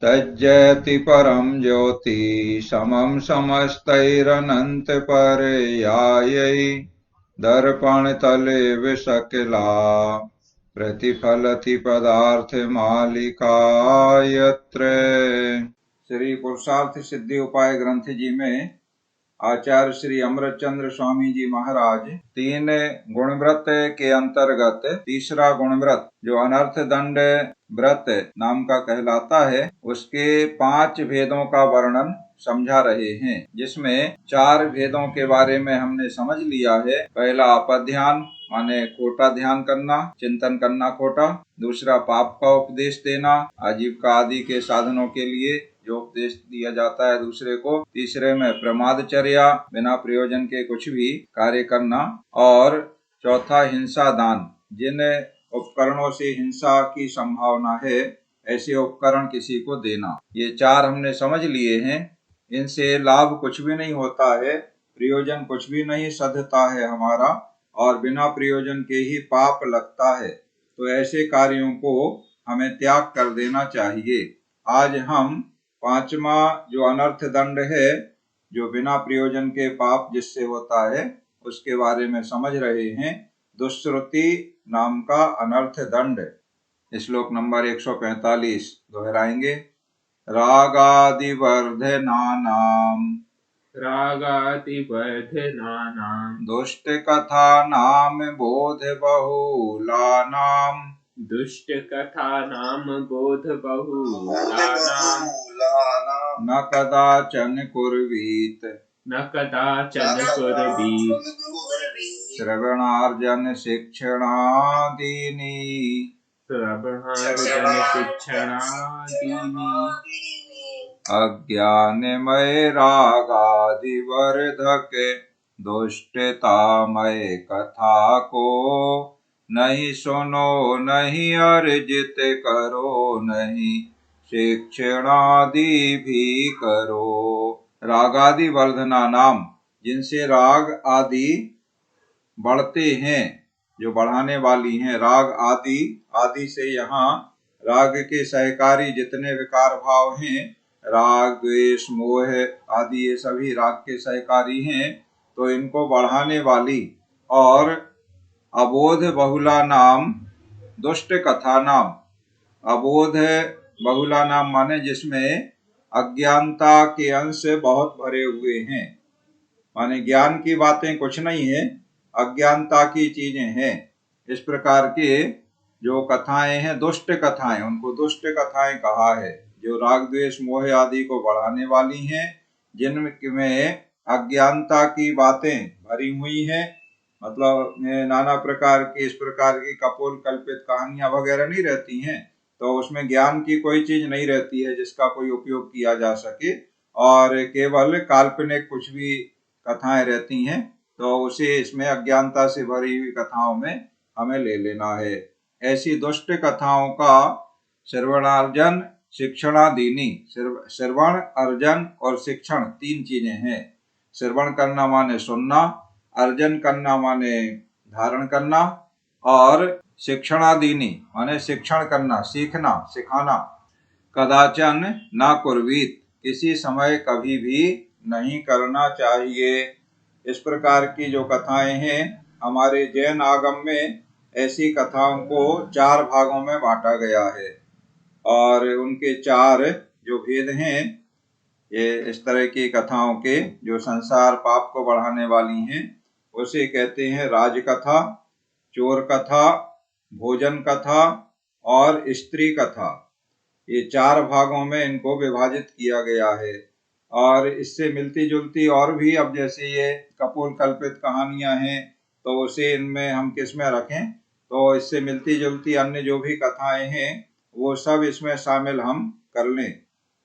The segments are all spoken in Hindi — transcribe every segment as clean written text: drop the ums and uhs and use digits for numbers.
तज्जयति परम ज्योति समम समस्तैरनंत पर्यायै दर्पण तले विशकिला प्रतिफलति पदार्थ मालिका यत्र। श्री पुरुषार्थ सिद्धि उपाय ग्रंथ जी में आचार्य श्री अमृतचंद्र स्वामी जी महाराज 3 गुणव्रत के अंतर्गत तीसरा गुणव्रत जो अनर्थ दंड व्रत नाम का कहलाता है, उसके 5 भेदों का वर्णन समझा रहे हैं, जिसमें 4 भेदों के बारे में हमने समझ लिया है। पहला अपध्यान माने खोटा ध्यान करना, चिंतन करना खोटा। दूसरा पाप का उपदेश देना, आजीविका आदि के साधनों के लिए जो उपदेश दिया जाता है दूसरे को। तीसरे में प्रमादचर्या, बिना प्रयोजन के कुछ भी कार्य करना। और चौथा हिंसा दान, जिन उपकरणों से हिंसा की संभावना है ऐसे उपकरण किसी को देना। ये 4 हमने समझ लिए हैं। इनसे लाभ कुछ भी नहीं होता है, प्रयोजन कुछ भी नहीं सधता है हमारा, और बिना प्रयोजन के ही पाप लगता है। तो ऐसे कार्यों को हमें त्याग कर देना चाहिए। आज हम 5वां जो अनर्थ दंड है, जो बिना प्रयोजन के पाप जिससे होता है, उसके बारे में समझ रहे हैं। दुष्श्रुति नाम का अनर्थ दंड। श्लोक नंबर 145 दोहराएंगे। रागादिवर्धनानां दुष्ट कथा नाम बोध बहुलानां न कदाचन कुर्वीत श्रवणार्जन शिक्षणादीनि अज्ञानमय रागादिवर्धक दुष्टतामय कथा को नहीं सुनो नहीं अर्जित करो नहीं शिक्षणादि भी करो। रागादि वर्धना नाम, जिनसे राग आदि बढ़ते हैं, जो बढ़ाने वाली हैं। राग आदि, आदि से यहाँ राग के सहकारी जितने विकार भाव हैं, राग द्वेष मोह आदि, ये सभी राग के सहकारी हैं। तो इनको बढ़ाने वाली और अबोध बहुला नाम दुष्ट कथा नाम। अबोध बहुला नाम माने जिसमें अज्ञानता के अंश बहुत भरे हुए हैं, माने ज्ञान की बातें कुछ नहीं है, अज्ञानता की चीजें हैं। इस प्रकार के जो कथाएं हैं, दुष्ट कथाएं, उनको दुष्ट कथाएं कहा है, जो राग द्वेष मोह आदि को बढ़ाने वाली हैं, जिनमें अज्ञानता की बातें भरी हुई हैं। मतलब नाना प्रकार की, इस प्रकार की कपोल कल्पित कहानियां वगैरह नहीं रहती हैं, तो उसमें ज्ञान की कोई चीज नहीं रहती है जिसका कोई उपयोग किया जा सके, और केवल काल्पनिक कुछ भी कथाएं रहती हैं। तो उसे इसमें अज्ञानता से भरी हुई कथाओं में हमें ले लेना है। ऐसी दुष्ट कथाओं का श्रवणार्जन शिक्षणादीनि, श्रवण अर्जन और शिक्षण 3 चीजें हैं। श्रवण करना माने सुनना, अर्जन करना माने धारण करना, और शिक्षणादीनि माने शिक्षण करना, सीखना, सिखाना। कदाचन ना कुर्वीत, किसी समय कभी भी नहीं करना चाहिए। इस प्रकार की जो कथाएं हैं, हमारे जैन आगम में ऐसी कथाओं को 4 भागों में बांटा गया है, और उनके 4 जो भेद हैं, ये इस तरह की कथाओं के जो संसार पाप को बढ़ाने वाली हैं, उसे कहते हैं राजकथा, चोर कथा, भोजन कथा और स्त्री कथा। ये 4 भागों में इनको विभाजित किया गया है। और इससे मिलती जुलती और भी, अब जैसे ये कपोल कल्पित कहानियां हैं, तो उसे इनमें हम किस में रखें, तो इससे मिलती जुलती अन्य जो भी कथाएं हैं वो सब इसमें शामिल हम कर लें।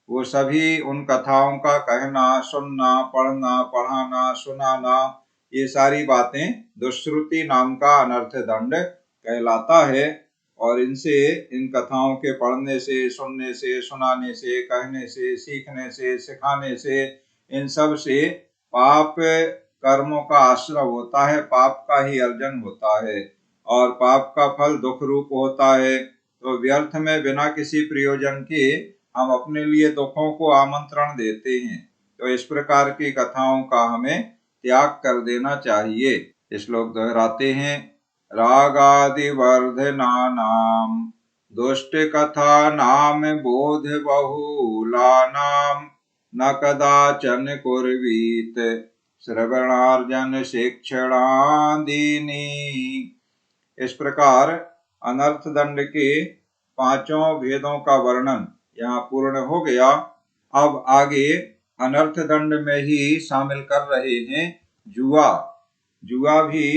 वो सभी उन कथाओं का कहना, सुनना, पढ़ना, पढ़ाना, सुनाना, ये सारी बातें दुष्श्रुति नाम का अनर्थ दंड कहलाता है। और इनसे, इन कथाओं के पढ़ने से, सुनने से, सुनाने से, कहने से, सीखने से, सिखाने से, इन सब से पाप कर्मों का आश्रव होता है, पाप का ही अर्जन होता है, और पाप का फल दुख रूप होता है। तो व्यर्थ में बिना किसी प्रयोजन के हम अपने लिए दुखों को आमंत्रण देते हैं। तो इस प्रकार की कथाओं का हमें त्याग कर देना चाहिए। श्लोक दोहराते हैं। रागादि वर्धनानाम दुष्ट कथा नाम बोध बहुलानाम न कदाचन कुर्वीत श्रवणार्जन शिक्षणादीनि। इस प्रकार अनर्थ दंड के पांचों भेदों का वर्णन यहाँ पूर्ण हो गया। अब आगे अनर्थ दंड में ही शामिल कर रहे हैं जुआ। जुआ भी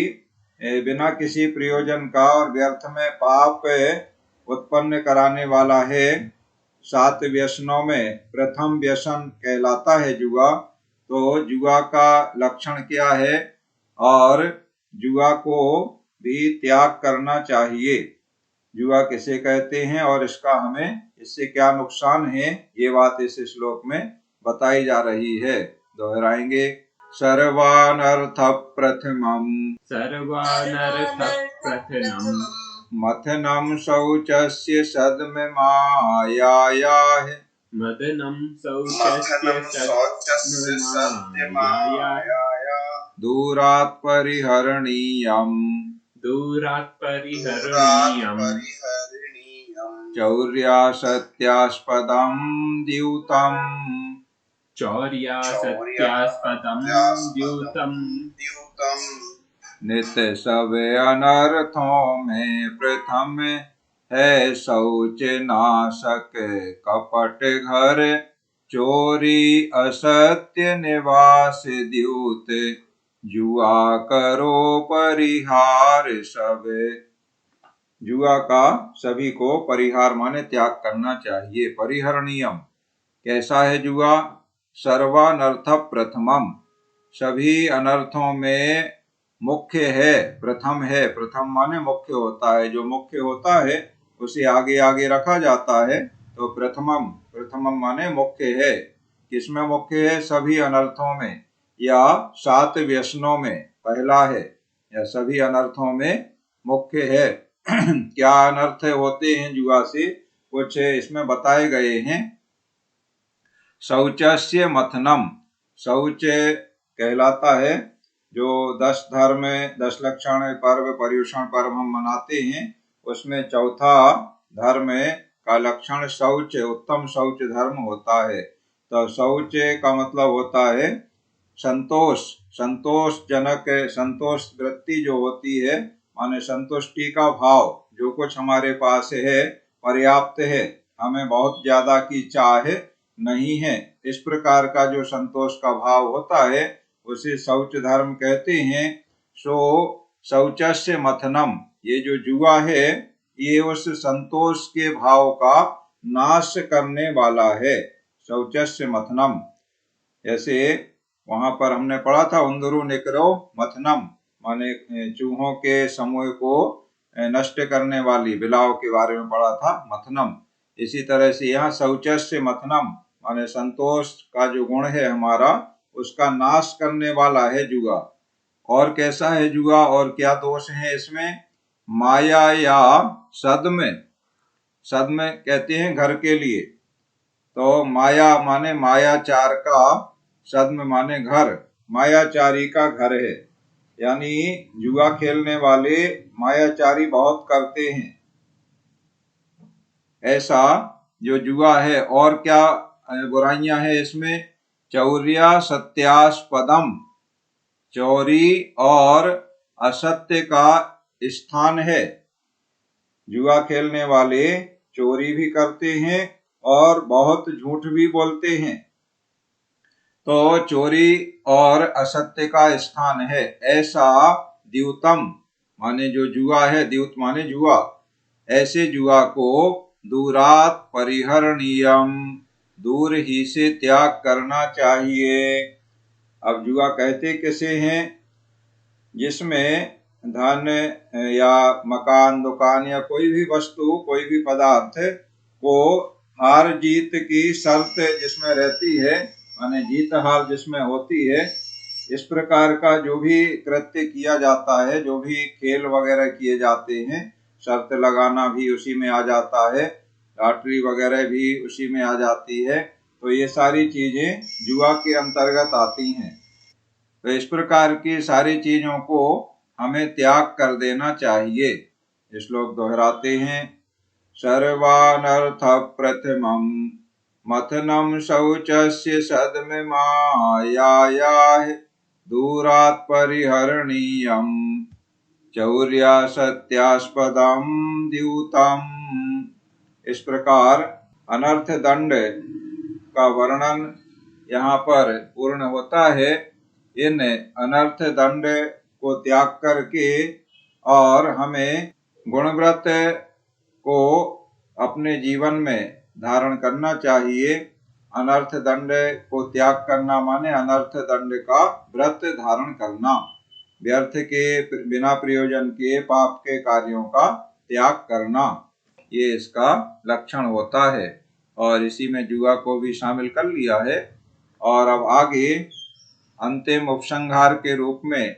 बिना किसी प्रयोजन का और व्यर्थ में पाप उत्पन्न कराने वाला है। 7 व्यसनों में प्रथम व्यसन कहलाता है जुआ। तो जुआ का लक्षण क्या है और जुआ को भी त्याग करना चाहिए। जुआ किसे कहते हैं और इसका हमें इससे क्या नुकसान है, ये बात इस श्लोक में बताई जा रही है। दोहराएंगे। सर्वानर्थ प्रथमम् मथनं शौचस्य सद्म मायायाः दूरात् परिहरणीयम् चौर्यासत्यास्पदं द्यूतम् नित्य सब अनर्थों में प्रथम है शौच नाशक कपट घर चोरी असत्य निवास द्यूत जुआ करो परिहार सब। जुआ का सभी को परिहार माने त्याग करना चाहिए। परिहरणीयम कैसा है जुआ? सर्वानर्थ प्रथमम सभी अनर्थों में मुख्य है, प्रथम है। प्रथम माने मुख्य होता है, जो मुख्य होता है उसे आगे आगे रखा जाता है। तो प्रथमम, प्रथमम माने मुख्य है। किसमें मुख्य है? सभी अनर्थों में या 7 व्यसनों में पहला है, या सभी अनर्थों में मुख्य है। क्या अनर्थ होते हैं जुआ से, कुछ इसमें बताए गए हैं। शौचस्य मथनम, शौच कहलाता है जो 10 धर्म 10 लक्षण पर्व पर्युषण पर्व हम मनाते हैं, उसमें चौथा धर्म का लक्षण शौच, उत्तम शौच धर्म होता है। तो शौच का मतलब होता है संतोष, संतोषजनक संतोष वृत्ति जो होती है, माने संतुष्टि का भाव। जो कुछ हमारे पास है पर्याप्त है, हमें बहुत ज्यादा की चाह नहीं है, इस प्रकार का जो संतोष का भाव होता है उसे शौच धर्म कहते हैं। सो शौचस्य मथनम, ये जो जुआ है ये उस संतोष के भाव का नाश करने वाला है। शौचस्य मथनम, ऐसे वहां पर हमने पढ़ा था उंदरु निकरो मथनम, माने चूहों के समूह को नष्ट करने वाली बिलाव के बारे में पढ़ा था मथनम। इसी तरह से यहाँ शौचस्य मथनम माने संतोष का जो गुण है हमारा, उसका नाश करने वाला है जुआ। और कैसा है जुआ और क्या दोष है इसमें? माया या सद्म, सद्म कहते हैं घर के लिए। तो माया माने मायाचार का, सद्म माने घर, मायाचारी का घर है। यानी जुआ खेलने वाले मायाचारी बहुत करते हैं, ऐसा जो जुआ है। और क्या बुराइयां हैं इसमें? चौर्या सत्यास्पदम, चोरी और असत्य का स्थान है। जुआ खेलने वाले चोरी भी करते हैं और बहुत झूठ भी बोलते हैं। तो चोरी और असत्य का स्थान है ऐसा द्यूतम, माने जो जुआ है, द्यूत माने जुआ, ऐसे जुआ को दूरात परिहरणीयम, दूर ही से त्याग करना चाहिए। अब जुआ कहते किसे हैं? जिसमें धन या मकान दुकान या कोई भी वस्तु, कोई भी पदार्थ को हार जीत की शर्त जिसमें रहती है, माने जीत हार जिसमें होती है, इस प्रकार का जो भी कृत्य किया जाता है, जो भी खेल वगैरह किए जाते हैं, शर्त लगाना भी उसी में आ जाता है। लॉटरी वगैरह भी उसी में आ जाती है। तो ये सारी चीजें जुआ के अंतर्गत आती हैं। तो इस प्रकार की सारी चीजों को हमें त्याग कर देना चाहिए। श्लोक दोहराते हैं। सर्वानर्थ प्रथमं मथनं शौचस्य सद्ममायायाः दूरात् परिहरणीयम् चौर्यासत्यास्पदं द्यूतम्। इस प्रकार अनर्थ दंड का वर्णन यहाँ पर पूर्ण होता है। इन अनर्थ दंड को त्याग करके और हमें गुणव्रत को अपने जीवन में धारण करना चाहिए। अनर्थ दंड को त्याग करना माने अनर्थ दंड का व्रत धारण करना, व्यर्थ के बिना प्रयोजन के पाप के कार्यों का त्याग करना, ये इसका लक्षण होता है। और इसी में जुआ को भी शामिल कर लिया है। और अब आगे अंतिम उपसंहार के रूप में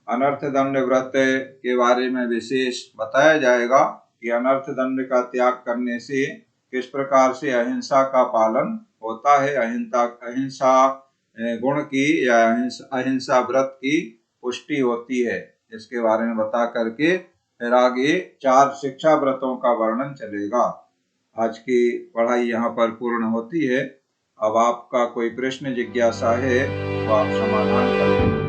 अनर्थ दंड व्रत के बारे में विशेष बताया जाएगा कि अनर्थ दंड का त्याग करने से किस प्रकार से अहिंसा का पालन होता है, अहिंसा गुण की या अहिंसा व्रत की पुष्टि होती है। इसके बारे में बता करके फिर आगे 4 शिक्षा व्रतों का वर्णन चलेगा। आज की पढ़ाई यहाँ पर पूर्ण होती है। अब आपका कोई प्रश्न जिज्ञासा है तो आप समाधान करें।